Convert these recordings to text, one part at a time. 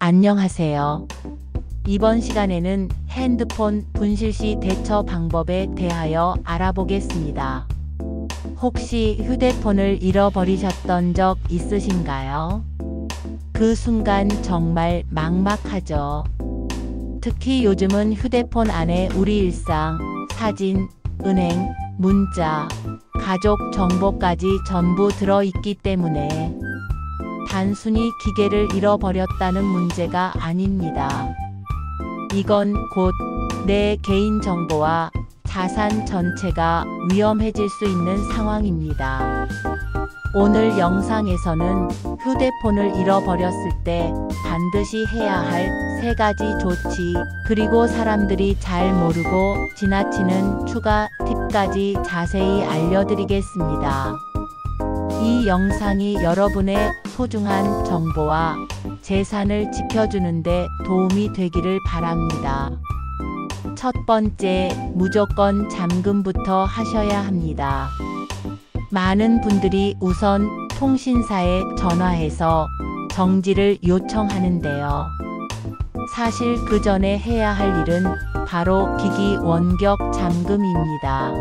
안녕하세요. 이번 시간에는 핸드폰 분실 시 대처 방법에 대하여 알아보겠습니다. 혹시 휴대폰을 잃어버리셨던 적 있으신가요? 그 순간 정말 막막하죠. 특히 요즘은 휴대폰 안에 우리 일상, 사진, 은행, 문자, 가족 정보까지 전부 들어있기 때문에 단순히 기계를 잃어버렸다는 문제가 아닙니다. 이건 곧 내 개인정보와 자산 전체가 위험해질 수 있는 상황입니다. 오늘 영상에서는 휴대폰을 잃어버렸을 때 반드시 해야 할 3가지 조치, 그리고 사람들이 잘 모르고 지나치는 추가 팁까지 자세히 알려드리겠습니다. 이 영상이 여러분의 소중한 정보와 재산을 지켜주는 데 도움이 되기를 바랍니다. 첫 번째, 무조건 잠금부터 하셔야 합니다. 많은 분들이 우선 통신사에 전화해서 정지를 요청하는데요. 사실 그 전에 해야 할 일은 바로 기기 원격 잠금입니다.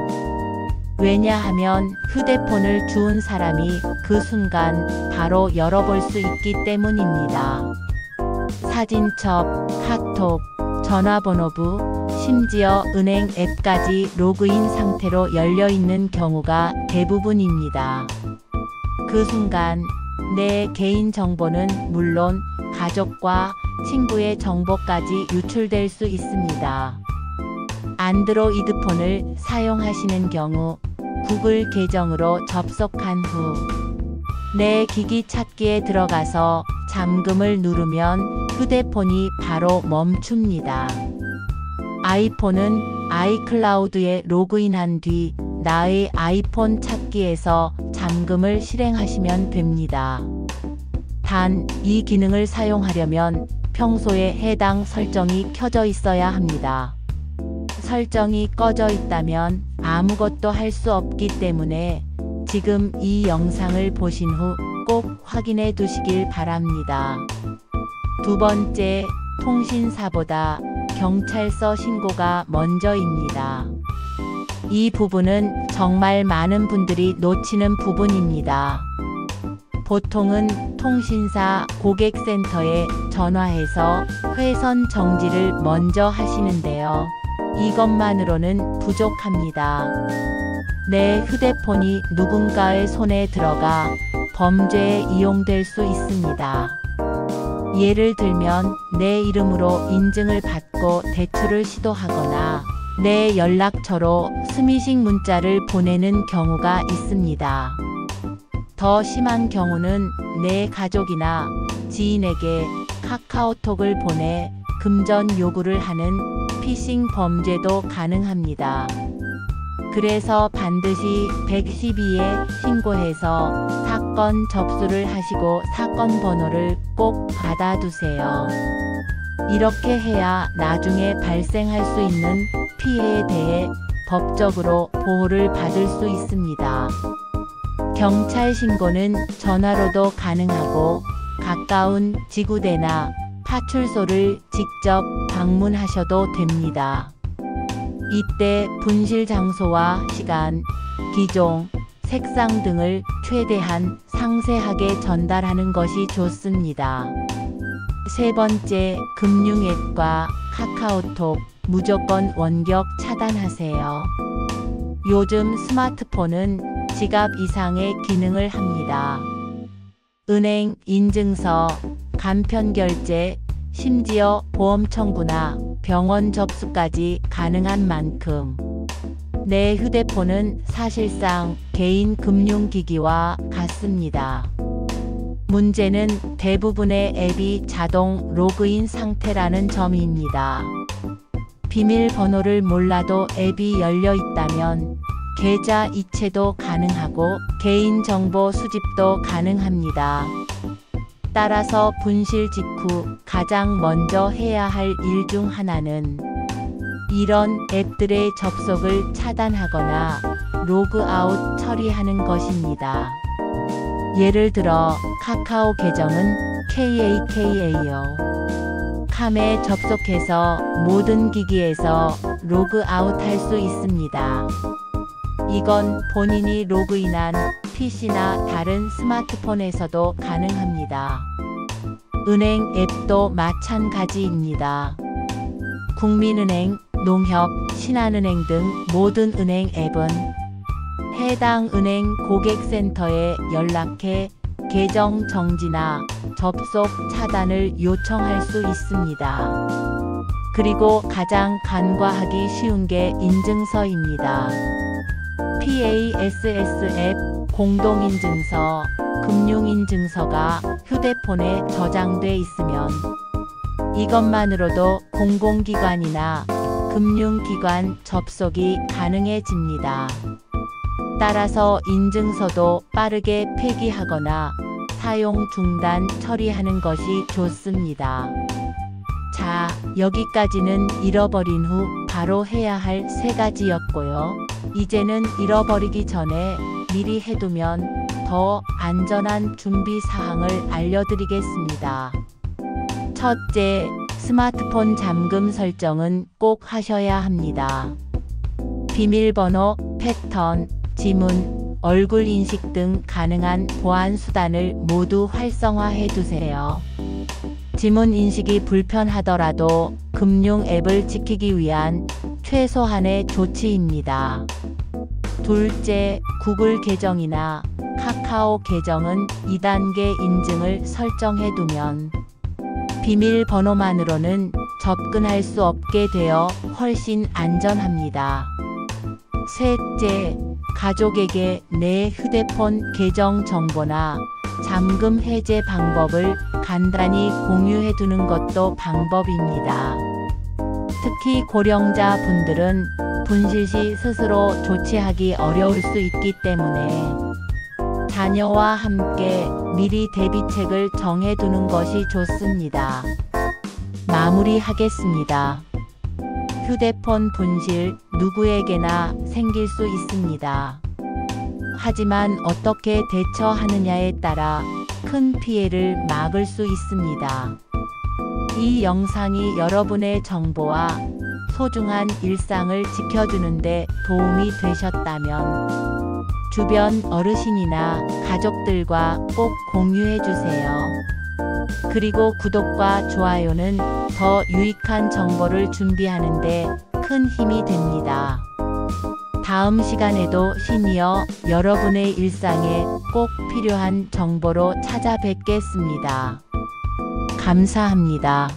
왜냐하면 휴대폰을 주운 사람이 그 순간 바로 열어볼 수 있기 때문입니다. 사진첩, 카톡, 전화번호부, 심지어 은행 앱까지 로그인 상태로 열려있는 경우가 대부분입니다. 그 순간 내 개인정보는 물론 가족과 친구의 정보까지 유출될 수 있습니다. 안드로이드 폰을 사용하시는 경우 구글 계정으로 접속한 후 내 기기 찾기에 들어가서 잠금을 누르면 휴대폰이 바로 멈춥니다. 아이폰은 아이클라우드에 로그인한 뒤 나의 아이폰 찾기에서 잠금을 실행하시면 됩니다. 단, 이 기능을 사용하려면 평소에 해당 설정이 켜져 있어야 합니다. 설정이 꺼져 있다면 아무것도 할 수 없기 때문에 지금 이 영상을 보신 후 꼭 확인해 두시길 바랍니다. 두 번째, 통신사보다 경찰서 신고가 먼저입니다. 이 부분은 정말 많은 분들이 놓치는 부분입니다. 보통은 통신사 고객센터에 전화해서 회선 정지를 먼저 하시는데요. 이것만으로는 부족합니다. 내 휴대폰이 누군가의 손에 들어가 범죄에 이용될 수 있습니다. 예를 들면 내 이름으로 인증을 받고 대출을 시도하거나 내 연락처로 스미싱 문자를 보내는 경우가 있습니다. 더 심한 경우는 내 가족이나 지인에게 카카오톡을 보내 금전 요구를 하는 피싱 범죄도 가능합니다. 그래서 반드시 112에 신고해서 사건 접수를 하시고 사건 번호를 꼭 받아두세요. 이렇게 해야 나중에 발생할 수 있는 피해에 대해 법적으로 보호를 받을 수 있습니다. 경찰 신고는 전화로도 가능하고 가까운 지구대나 파출소를 직접 방문하셔도 됩니다. 이때 분실 장소와 시간, 기종, 색상 등을 최대한 상세하게 전달하는 것이 좋습니다. 세 번째, 금융앱과 카카오톡 무조건 원격 차단하세요. 요즘 스마트폰은 지갑 이상의 기능을 합니다. 은행 인증서, 간편결제, 심지어 보험 청구나 병원 접수까지 가능한 만큼 내 휴대폰은 사실상 개인 금융기기와 같습니다. 문제는 대부분의 앱이 자동 로그인 상태라는 점입니다. 비밀번호를 몰라도 앱이 열려 있다면 계좌 이체도 가능하고 개인정보 수집도 가능합니다. 따라서 분실 직후 가장 먼저 해야 할 일 중 하나는 이런 앱들의 접속을 차단하거나 로그아웃 처리하는 것입니다. 예를 들어 카카오 계정은 KAKA요. 캄에 접속해서 모든 기기에서 로그아웃 할 수 있습니다. 이건 본인이 로그인한 PC나 다른 스마트폰에서도 가능합니다. 은행 앱도 마찬가지입니다. 국민은행, 농협, 신한은행 등 모든 은행 앱은 해당 은행 고객센터에 연락해 계정 정지나 접속 차단을 요청할 수 있습니다. 그리고 가장 간과하기 쉬운 게 인증서입니다. PASS 앱 공동인증서, 금융인증서가 휴대폰에 저장돼 있으면 이것만으로도 공공기관이나 금융기관 접속이 가능해집니다. 따라서 인증서도 빠르게 폐기하거나 사용 중단 처리하는 것이 좋습니다. 자, 여기까지는 잃어버린 후 바로 해야 할 3가지였고요. 이제는 잃어버리기 전에 미리 해두면 더 안전한 준비 사항을 알려드리겠습니다. 첫째, 스마트폰 잠금 설정은 꼭 하셔야 합니다. 비밀번호, 패턴, 지문, 얼굴 인식 등 가능한 보안 수단을 모두 활성화해 두세요. 지문 인식이 불편하더라도 금융 앱을 지키기 위한 최소한의 조치입니다. 둘째, 구글 계정이나 카카오 계정은 2단계 인증을 설정해 두면 비밀번호만으로는 접근할 수 없게 되어 훨씬 안전합니다. 셋째, 가족에게 내 휴대폰 계정 정보나 잠금 해제 방법을 간단히 공유해 두는 것도 방법입니다. 특히 고령자 분들은 분실 시 스스로 조치하기 어려울 수 있기 때문에 자녀와 함께 미리 대비책을 정해 두는 것이 좋습니다. 마무리하겠습니다. 휴대폰 분실 누구에게나 생길 수 있습니다. 하지만 어떻게 대처하느냐에 따라 큰 피해를 막을 수 있습니다. 이 영상이 여러분의 정보와 소중한 일상을 지켜주는데 도움이 되셨다면 주변 어르신이나 가족들과 꼭 공유해주세요. 그리고 구독과 좋아요는 더 유익한 정보를 준비하는데 큰 힘이 됩니다. 다음 시간에도 신이어 여러분의 일상에 꼭 필요한 정보로 찾아뵙겠습니다. 감사합니다.